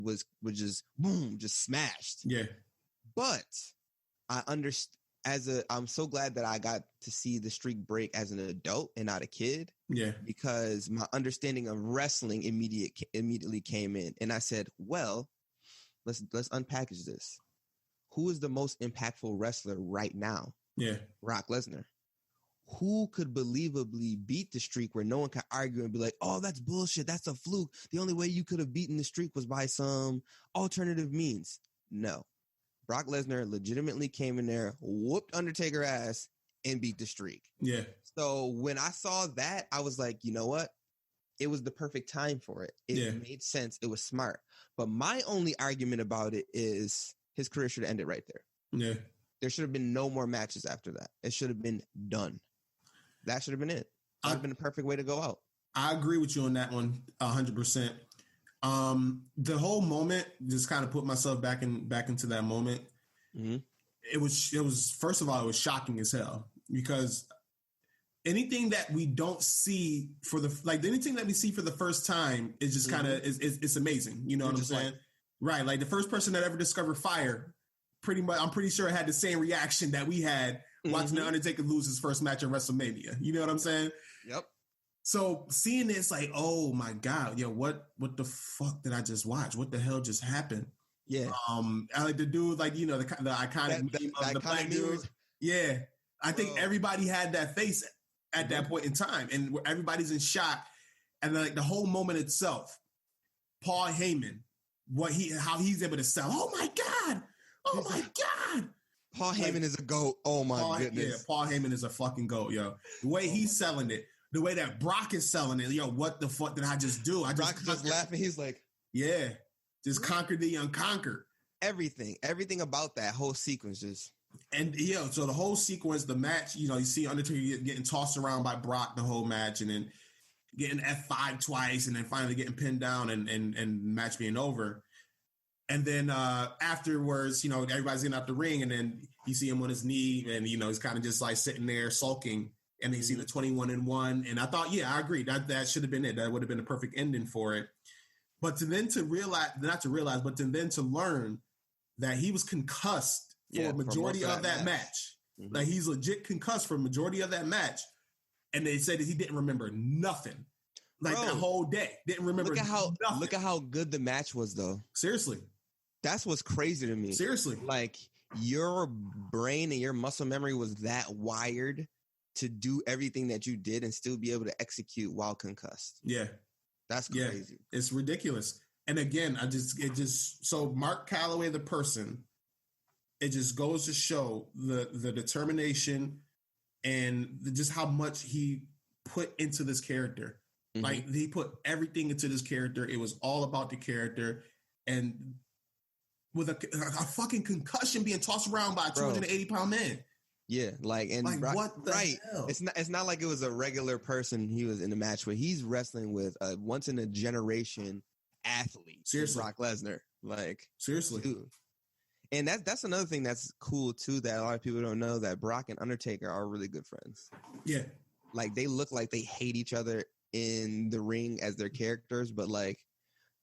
was just boom, just smashed. Yeah. But I understand. I'm so glad that I got to see the streak break as an adult and not a kid. Yeah. Because my understanding of wrestling immediately came in, and I said, "Well, let's unpackage this. Who is the most impactful wrestler right now? Yeah, Brock Lesnar. Who could believably beat the streak where no one can argue and be like, oh, that's bullshit. That's a fluke. The only way you could have beaten the streak was by some alternative means. No. Brock Lesnar legitimately came in there, whooped Undertaker ass, and beat the streak. Yeah. So when I saw that, I was like, you know what? It was the perfect time for it. It made sense. It was smart. But my only argument about it is his career should have ended right there. Yeah. There should have been no more matches after that. It should have been done. That should have been it. That would have been the perfect way to go out. I agree with you on that one, 100%. The whole moment, just kind of put myself back into that moment. Mm-hmm. It was first of all, it was shocking as hell, because anything that we don't see anything that we see for the first time is just kind of it's amazing. You know what I'm saying? Right. Like the first person that ever discovered fire, pretty much, I'm pretty sure had the same reaction that we had watching the Undertaker lose his first match at WrestleMania. You know what I'm saying? Yep. So seeing this, like, oh my God, what the fuck did I just watch? What the hell just happened? Yeah. I like the dude, like, you know, the iconic meme of the black dude. Yeah. I think everybody had that face at that point in time, and everybody's in shock. And like the whole moment itself, Paul Heyman, how he's able to sell. Oh my God. Oh my God. Paul Heyman is a GOAT. Oh my goodness. Yeah, Paul Heyman is a fucking GOAT, yo. The way he's selling it, the way that Brock is selling it, yo, what the fuck did I just do? Brock just laughing. He's like, yeah, just conquered the unconquered. Everything about that whole sequence just. And so the whole sequence, the match, you know, you see Undertaker getting tossed around by Brock the whole match, and then getting F5 twice, and then finally getting pinned down, and match being over. And then afterwards, you know, everybody's getting out the ring, and then you see him on his knee, and, you know, he's kind of just like sitting there sulking, and then you see the 21-1. And I thought, I agree. That should have been it. That would have been the perfect ending for it. But to learn that he was concussed for a majority of that match. Mm-hmm. Like, he's legit concussed for a majority of that match. And they said that he didn't remember nothing. Like, that whole day. Didn't remember nothing. Look at how good the match was, though. Seriously. That's what's crazy to me. Seriously. Like, your brain and your muscle memory was that wired to do everything that you did and still be able to execute while concussed. Yeah. That's crazy. Yeah. It's ridiculous. And again, so Mark Calloway, the person, it just goes to show the determination and just how much he put into this character. Mm-hmm. Like, he put everything into this character. It was all about the character. And with a fucking concussion, being tossed around by a 280-pound man. Yeah, what the hell? It's not like it was a regular person he was in the match with. He's wrestling with a once in a generation athlete. Seriously, Brock Lesnar. Like, seriously, dude. And that's another thing that's cool too, that a lot of people don't know, that Brock and Undertaker are really good friends. Yeah, like, they look like they hate each other in the ring as their characters, but like,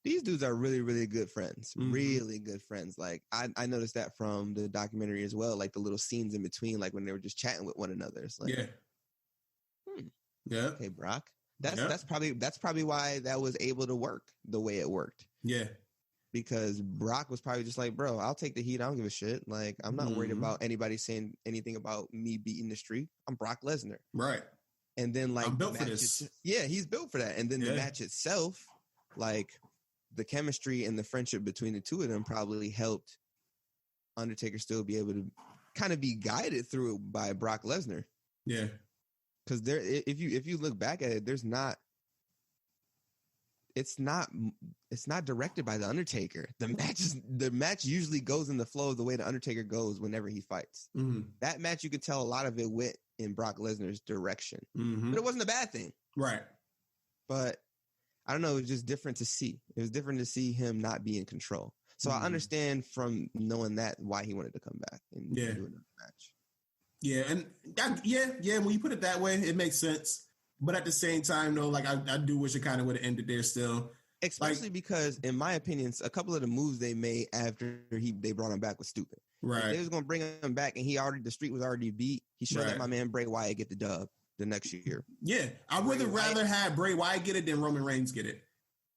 these dudes are really, really good friends. Mm-hmm. Really good friends. Like, I noticed that from the documentary as well, like the little scenes in between, like when they were just chatting with one another. It's like, yeah. Okay, Brock. That's probably why that was able to work the way it worked. Yeah. Because Brock was probably just like, bro, I'll take the heat. I don't give a shit. Like, I'm not worried about anybody saying anything about me beating the streak. I'm Brock Lesnar. Right. And then, like, I'm built for this. Yeah, he's built for that. And then the match itself, like, the chemistry and the friendship between the two of them probably helped Undertaker still be able to kind of be guided through it by Brock Lesnar. Yeah. Because if you look back at it, it's not directed by the Undertaker. The match usually goes in the flow of the way the Undertaker goes whenever he fights. Mm-hmm. That match, you could tell a lot of it went in Brock Lesnar's direction, but it wasn't a bad thing, right? But I don't know. It was just different to see. It was different to see him not be in control. So I understand from knowing that why he wanted to come back and do another match. Yeah, and when you put it that way, it makes sense. But at the same time, though, like, I do wish it kind of would have ended there still. Especially because, in my opinion, a couple of the moves they made after they brought him back was stupid. Right. If they was gonna bring him back and the street was already beat, he should let my man Bray Wyatt get the dub the next year. Yeah, I would have rather had Bray Wyatt get it than Roman Reigns get it.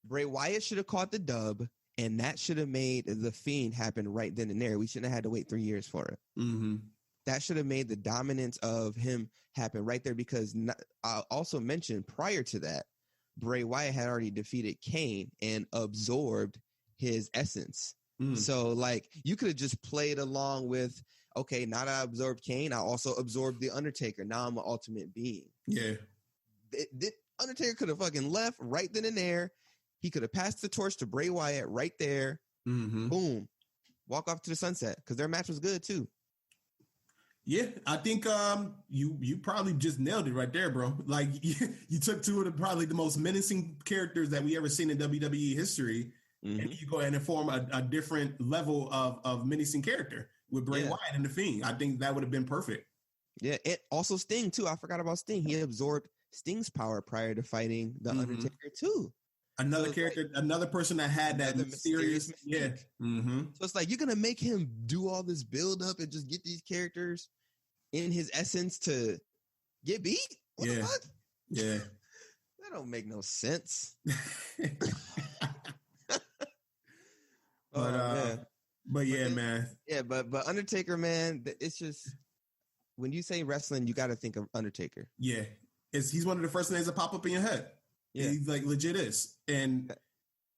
Bray Wyatt should have caught the dub, and that should have made the Fiend happen right then and there. We shouldn't have had to wait 3 years for it. Mm-hmm. That should have made the dominance of him happen right there, because I also mentioned prior to that, Bray Wyatt had already defeated Kane and absorbed his essence. So, like, you could have just played along with, okay, now that I absorbed Kane, I also absorbed the Undertaker. Now I'm an ultimate being. Yeah. The Undertaker could have fucking left right then and there. He could have passed the torch to Bray Wyatt right there. Mm-hmm. Boom. Walk off to the sunset, because their match was good, too. Yeah, I think you probably just nailed it right there, bro. Like, you took two of probably the most menacing characters that we ever seen in WWE history, and you go ahead and form a different level of menacing character with Bray Wyatt and the Fiend. I think that would have been perfect. Yeah, and also Sting, too. I forgot about Sting. He absorbed Sting's power prior to fighting the Undertaker, too. Another character, another person that had that mysterious yeah. So it's like, you're gonna make him do all this build up and just get these characters in his essence to get beat? What the fuck? Yeah. That don't make no sense. But yeah, man. Yeah, but Undertaker, man, it's just, when you say wrestling, you got to think of Undertaker. Yeah, he's one of the first names that pop up in your head. Yeah, he like legit is, and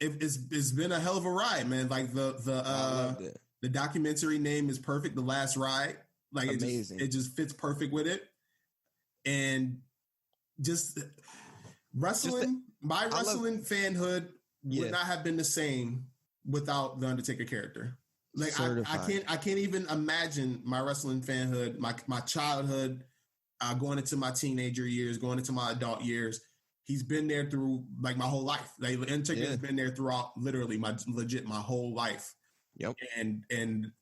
it's been a hell of a ride, man. Like the documentary name is perfect. The Last Ride, like amazing. It just fits perfect with it, and just wrestling. My wrestling fanhood would not have been the same without the Undertaker character. Like I can't even imagine my wrestling fanhood, my childhood, going into my teenager years, going into my adult years. He's been there through like my whole life. Like Undertaker has been there throughout literally my whole life. Yep. And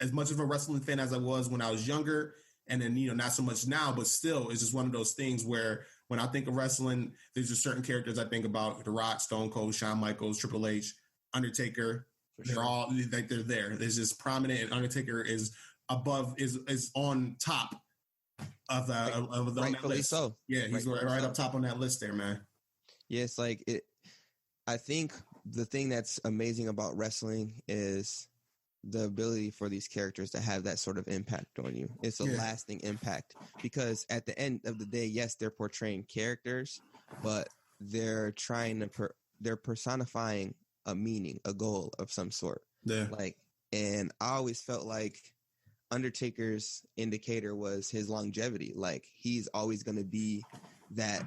as much of a wrestling fan as I was when I was younger, and then not so much now, but still, it's just one of those things where when I think of wrestling, there's just certain characters I think about: The Rock, Stone Cold, Shawn Michaels, Triple H, Undertaker. They're all like they're there. There's just prominent, and Undertaker is above, is on top of the rightfully list. So yeah, he's right up top on that list there, man. Yeah, it's like it. I think the thing that's amazing about wrestling is the ability for these characters to have that sort of impact on you. It's a lasting impact, because at the end of the day, yes, they're portraying characters, but they're trying to they're personifying a meaning, a goal of some sort. Yeah. Like, and I always felt like Undertaker's indicator was his longevity. Like, he's always going to be that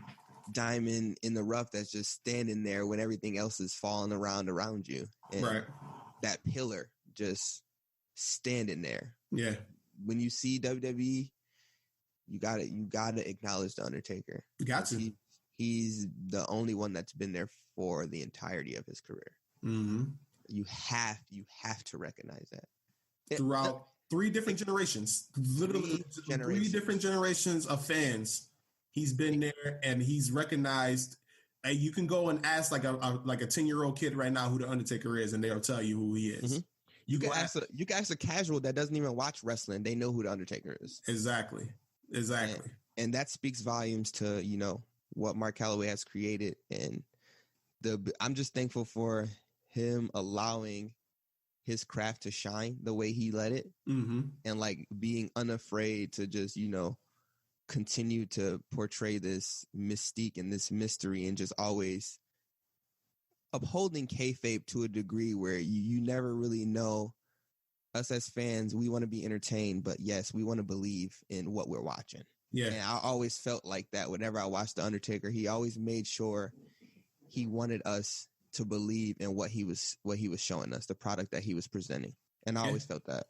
diamond in the rough that's just standing there when everything else is falling around you. And that pillar just standing there. Yeah. When you see WWE, you gotta acknowledge the Undertaker. You got to. He's the only one that's been there for the entirety of his career. Mm-hmm. You have to recognize that. Throughout 3 different generations, literally 3 different generations of fans, he's been there and he's recognized. And you can go and ask like a 10-year-old kid right now who the Undertaker is, and they'll tell you who he is. Mm-hmm. You can ask a casual that doesn't even watch wrestling. They know who the Undertaker is. Exactly. And that speaks volumes to, what Mark Calloway has created. And I'm just thankful for him allowing his craft to shine the way he let it. Mm-hmm. And like being unafraid to just, continue to portray this mystique and this mystery, and just always upholding kayfabe to a degree where you never really know. Us as fans, we want to be entertained, but yes, we want to believe in what we're watching. Yeah. And I always felt like that whenever I watched The Undertaker. He always made sure he wanted us to believe in what he was showing us, the product that he was presenting. And I always felt that.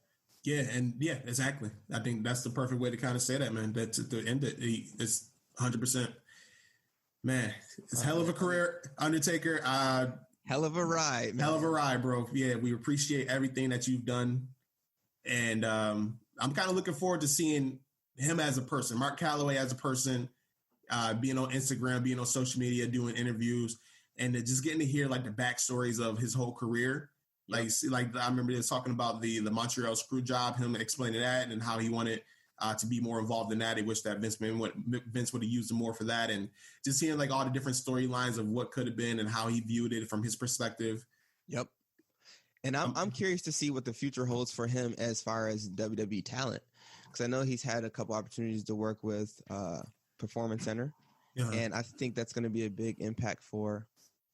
Yeah, and exactly. I think that's the perfect way to kind of say that, man. That to end it, it's 100%. Man, it's hell of a career, Undertaker. Hell of a ride, man. Hell of a ride, bro. Yeah, we appreciate everything that you've done. And I'm kind of looking forward to seeing him as a person, Mark Calloway as a person, being on Instagram, being on social media, doing interviews, and just getting to hear like the backstories of his whole career. Like, I remember they was talking about the Montreal screw job, him explaining that and how he wanted to be more involved in that. He wished that Vince would have used him more for that, and just hearing like all the different storylines of what could have been and how he viewed it from his perspective. Yep. And I'm curious to see what the future holds for him as far as WWE talent, because I know he's had a couple opportunities to work with Performance Center, and I think that's going to be a big impact for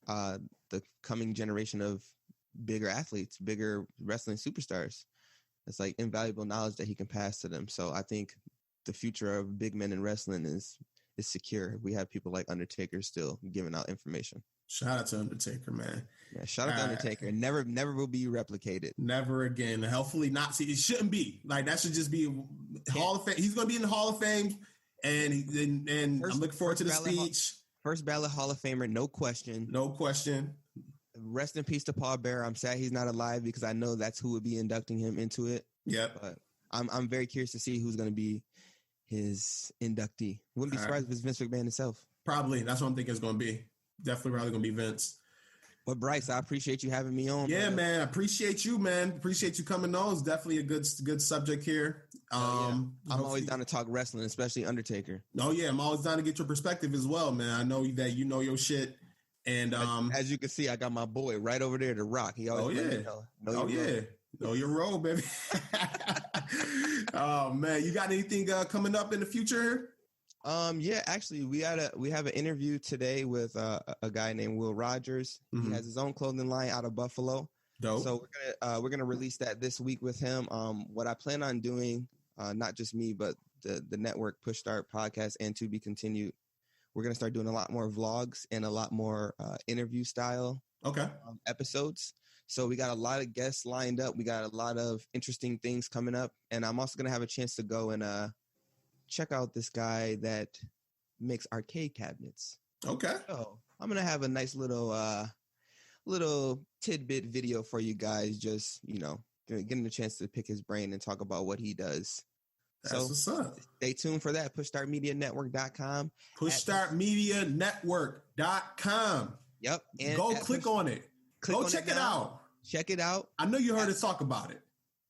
the coming generation of bigger athletes, bigger wrestling superstars. It's like invaluable knowledge that he can pass to them. So I think the future of big men in wrestling is secure. We have people like Undertaker still giving out information. Shout out to Undertaker, man. Yeah, shout out to Undertaker. Never will be replicated. Never again. Hopefully not. See, it shouldn't be. Like, that should just be Hall of Fame. He's going to be in the Hall of Fame, and I'm looking forward to the speech. First ballot Hall of Famer, no question. No question. Rest in peace to Paul Bearer. I'm sad he's not alive because I know that's who would be inducting him into it. Yep. But I'm very curious to see who's going to be his inductee. Wouldn't be surprised if it's Vince McMahon himself. Probably. That's what I'm thinking it's going to be. Definitely probably going to be Vince. But Bryce, I appreciate you having me on. Yeah, man. I appreciate you, man. Appreciate you coming on. It's definitely a good subject here. I'm always down to talk wrestling, especially Undertaker. Oh, yeah. I'm always down to get your perspective as well, man. I know that you know your shit. And as you can see, I got my boy right over there, The Rock. He always know your role, baby. Oh man, you got anything coming up in the future? Yeah, actually, we have an interview today with a guy named Will Rogers. Mm-hmm. He has his own clothing line out of Buffalo. Dope. So we're gonna release that this week with him. What I plan on doing, not just me, but the network Push Start podcast and To Be Continued. We're going to start doing a lot more vlogs and a lot more interview style episodes. So we got a lot of guests lined up. We got a lot of interesting things coming up. And I'm also going to have a chance to go and check out this guy that makes arcade cabinets. Okay. So I'm going to have a nice little tidbit video for you guys, just, getting a chance to pick his brain and talk about what he does. That's what's up. Stay tuned for that. PushStartMediaNetwork.com. PushStartMediaNetwork.com. Yep. And go click on it. Go check it out. Check it out. I know you heard us talk about it.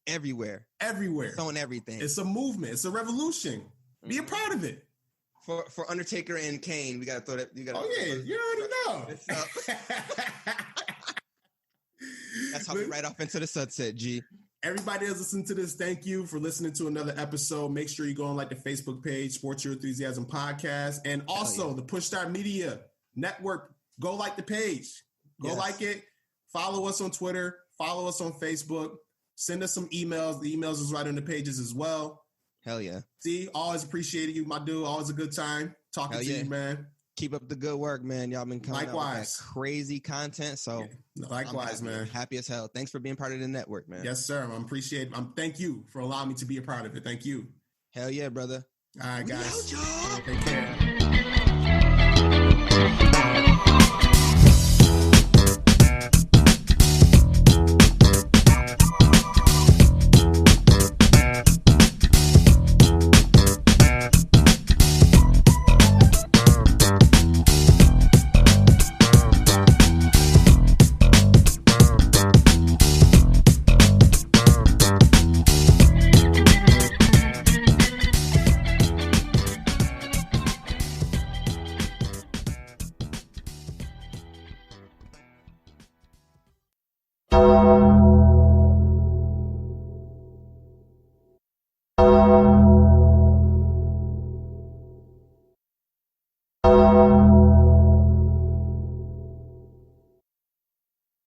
Everywhere. It's on everything. It's a movement. It's a revolution. Be a part of it. For Undertaker and Kane, we got to throw that. You already know. That's how we ride off into the sunset, G. Everybody that's listening to this, thank you for listening to another episode. Make sure you go on like the Facebook page, Sports Your Enthusiasm Podcast, and also the Push Start Media Network. Go like the page. Go like it. Follow us on Twitter. Follow us on Facebook. Send us some emails. The emails is right on the pages as well. Hell yeah. See, always appreciated you, my dude. Always a good time talking to you, man. Keep up the good work, man. Y'all been coming out with that crazy content. So likewise, man. Happy as hell. Thanks for being part of the network, man. Yes, sir. Thank you for allowing me to be a part of it. Thank you. Hell yeah, brother. All right, guys. Take care.